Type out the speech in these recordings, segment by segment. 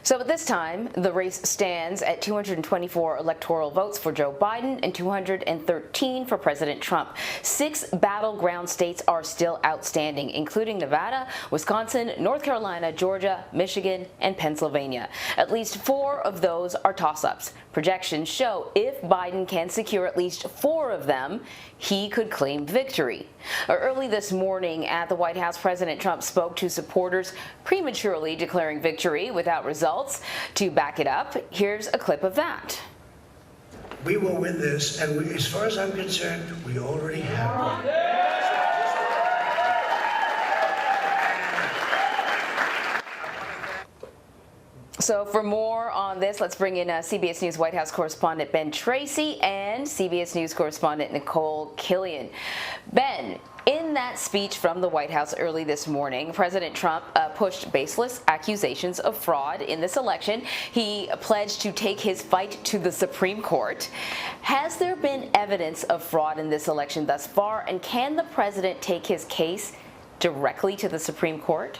So at this time, the race stands at 224 electoral votes for Joe Biden and 213 for President Trump. 6 battleground states are still outstanding, including Nevada, Wisconsin, North Carolina, Georgia, Michigan, and Pennsylvania. At least 4 of those are toss-ups. Projections show if Biden can secure at least 4 of them, he could claim victory. Early this morning at the White House, President Trump spoke to supporters, prematurely declaring victory without results. To back it up, here's a clip of that. We will win this, and as far as I'm concerned, we already have won. So for more on this, let's bring in CBS News White House correspondent Ben Tracy and CBS News correspondent Nikole Killion. Ben, in that speech from the White House early this morning, President Trump pushed baseless accusations of fraud in this election. He pledged to take his fight to the Supreme Court. Has there been evidence of fraud in this election thus far, and can the president take his case directly to the Supreme Court?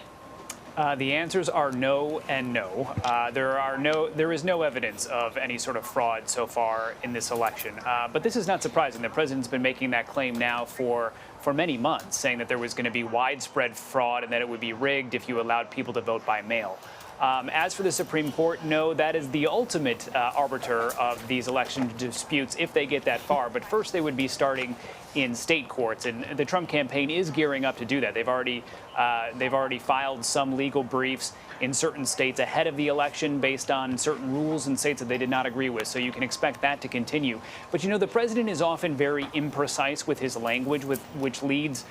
The answers are no and no. There is no evidence of any sort of fraud so far in this election. But this is not surprising. The president's been making that claim now for many months, saying that there was going to be widespread fraud and that it would be rigged if you allowed people to vote by mail. As for the Supreme Court, no, that is the ultimate arbiter of these election disputes if they get that far. But first, they would be starting in state courts, and the Trump campaign is gearing up to do that. They've already filed some legal briefs in certain states ahead of the election based on certain rules in states that they did not agree with. So you can expect that to continue. But you know, the president is often very imprecise with his language, which leads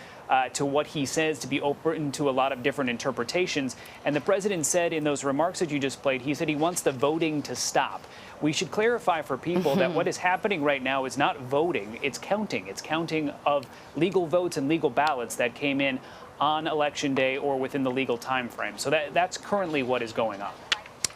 to what he says to be open to a lot of different interpretations. And the president said in those remarks that you just played, he said he wants the voting to stop. We should clarify for people that what is happening right now is not voting, it's counting. It's counting of legal votes and legal ballots that came in on Election Day or within the legal time frame. So that's currently what is going on.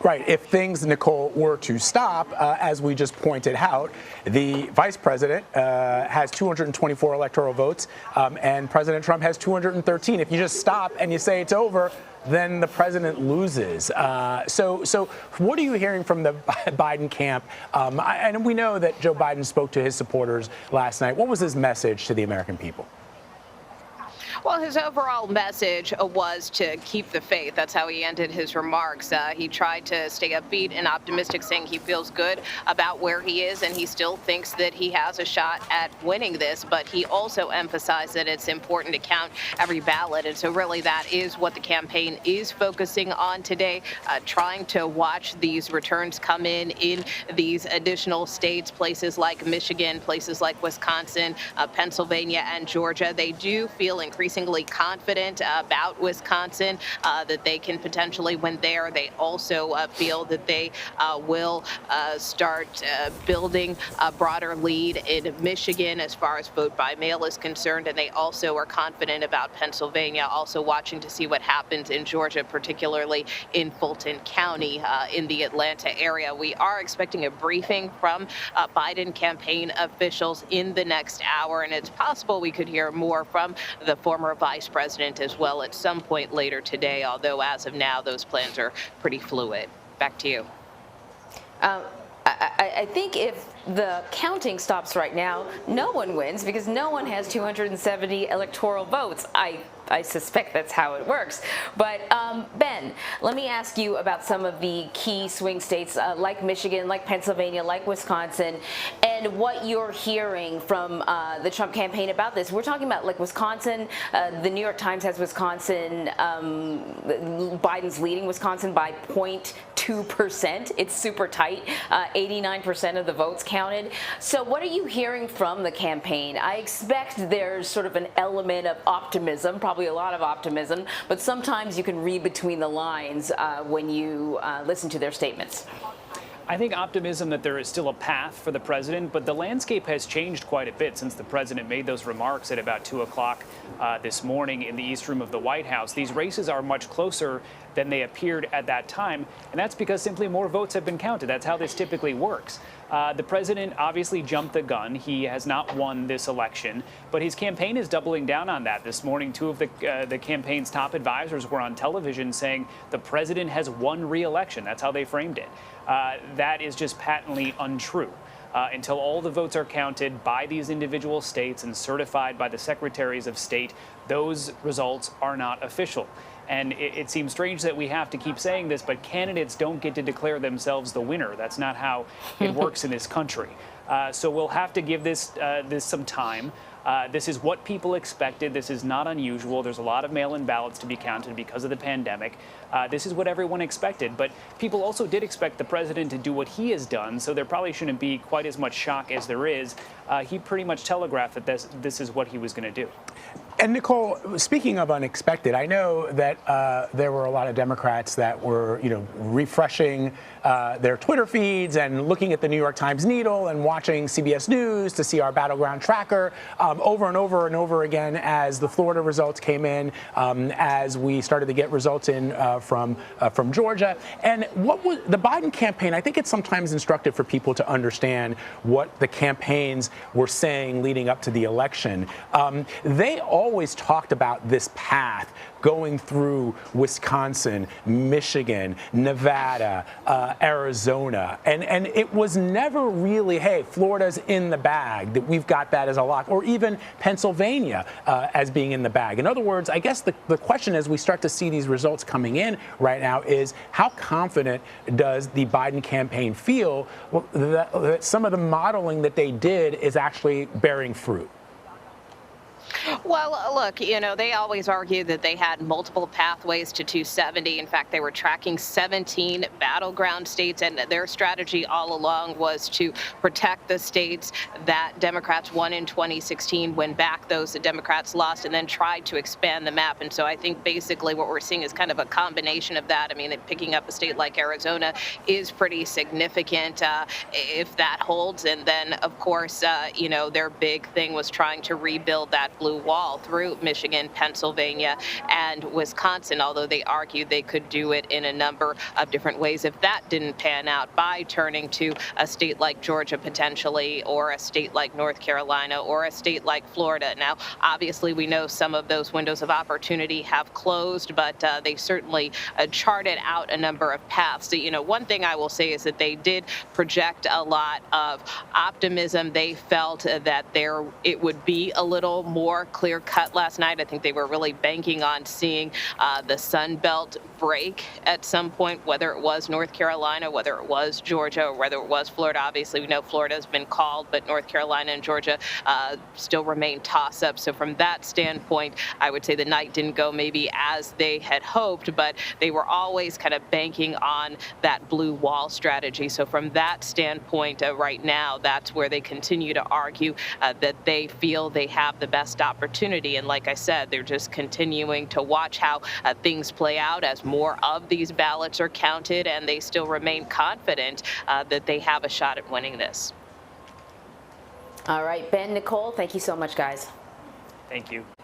Right. If things, Nikole, were to stop, as we just pointed out, the vice president has 224 electoral votes, and President Trump has 213. If you just stop and you say it's over, then the president loses. So what are you hearing from the Biden camp? And we know that Joe Biden spoke to his supporters last night. What was his message to the American people? Well, his overall message was to keep the faith. That's how he ended his remarks. He tried to stay upbeat and optimistic, saying he feels good about where he is and he still thinks that he has a shot at winning this. But he also emphasized that it's important to count every ballot. And so really that is what the campaign is focusing on today, trying to watch these returns come in these additional states, places like Michigan, places like Wisconsin, Pennsylvania, and Georgia. They do feel increasingly confident about Wisconsin, that they can potentially win there. They also feel that they will start building a broader lead in Michigan as far as vote by mail is concerned, and they also are confident about Pennsylvania, also watching to see what happens in Georgia, particularly in Fulton County in the Atlanta area. We are expecting a briefing from Biden campaign officials in the next hour, and it's possible we could hear more from the former vice president as well at some point later today, although as of now, those plans are pretty fluid. Back to you. I think if the counting stops right now, no one wins because no one has 270 electoral votes. I suspect that's how it works. But Ben, let me ask you about some of the key swing states like Michigan, like Pennsylvania, like Wisconsin, and what you're hearing from the Trump campaign about this. We're talking about like Wisconsin. The New York Times has Wisconsin, Biden's leading Wisconsin by 0.2%. It's super tight. 89% of the votes counted. So what are you hearing from the campaign? I expect there's sort of an element of optimism, probably a lot of optimism, but sometimes you can read between the lines when you listen to their statements. I think optimism that there is still a path for the president, but the landscape has changed quite a bit since the president made those remarks at about 2 o'clock this morning in the East Room of the White House. These races are much closer than they appeared at that time, and that's because simply more votes have been counted. That's how this typically works. The president obviously jumped the gun. He has not won this election, but his campaign is doubling down on that. This morning, two of the campaign's top advisors were on television saying the president has won re-election. That's how they framed it. That is just patently untrue. Until all the votes are counted by these individual states and certified by the secretaries of state, those results are not official. And it seems strange that we have to keep saying this, but candidates don't get to declare themselves the winner. That's not how it works in this country. So we'll have to give this some time. This is what people expected. This is not unusual. There's a lot of mail-in ballots to be counted because of the pandemic. This is what everyone expected. But people also did expect the president to do what he has done, so there probably shouldn't be quite as much shock as there is. He pretty much telegraphed that this is what he was going to do. And Nikole, speaking of unexpected, I know that there were a lot of Democrats that were, refreshing their Twitter feeds and looking at the New York Times Needle and watching CBS News to see our battleground tracker over and over and over again as the Florida results came in, as we started to get results in from Georgia. And what was the Biden campaign? I think it's sometimes instructive for people to understand what the campaigns were saying leading up to the election. They always talked about this path going through Wisconsin, Michigan, Nevada, Arizona. And it was never really, hey, Florida's in the bag, that we've got that as a lock, or even Pennsylvania as being in the bag. In other words, I guess the question as we start to see these results coming in right now is how confident does the Biden campaign feel that some of the modeling that they did is actually bearing fruit? Well, look, they always argue that they had multiple pathways to 270. In fact, they were tracking 17 battleground states, and their strategy all along was to protect the states that Democrats won in 2016, win back those that Democrats lost, and then tried to expand the map. And so I think basically what we're seeing is kind of a combination of that. I mean, picking up a state like Arizona is pretty significant if that holds. And then, of course, their big thing was trying to rebuild that blue wall through Michigan, Pennsylvania, and Wisconsin, although they argued they could do it in a number of different ways if that didn't pan out, by turning to a state like Georgia potentially, or a state like North Carolina, or a state like Florida. Now, obviously, we know some of those windows of opportunity have closed, but they certainly charted out a number of paths. So, one thing I will say is that they did project a lot of optimism. They felt that it would be a little more clear cut last night. I think they were really banking on seeing the Sun Belt break at some point, whether it was North Carolina, whether it was Georgia, or whether it was Florida. Obviously, we know Florida has been called, but North Carolina and Georgia still remain toss-up. So from that standpoint, I would say the night didn't go maybe as they had hoped, but they were always kind of banking on that blue wall strategy. So from that standpoint, right now, that's where they continue to argue that they feel they have the best opportunity. And like I said, they're just continuing to watch how things play out as more of these ballots are counted, and they still remain confident that they have a shot at winning this. All right, Ben, Nikole, thank you so much, guys. Thank you.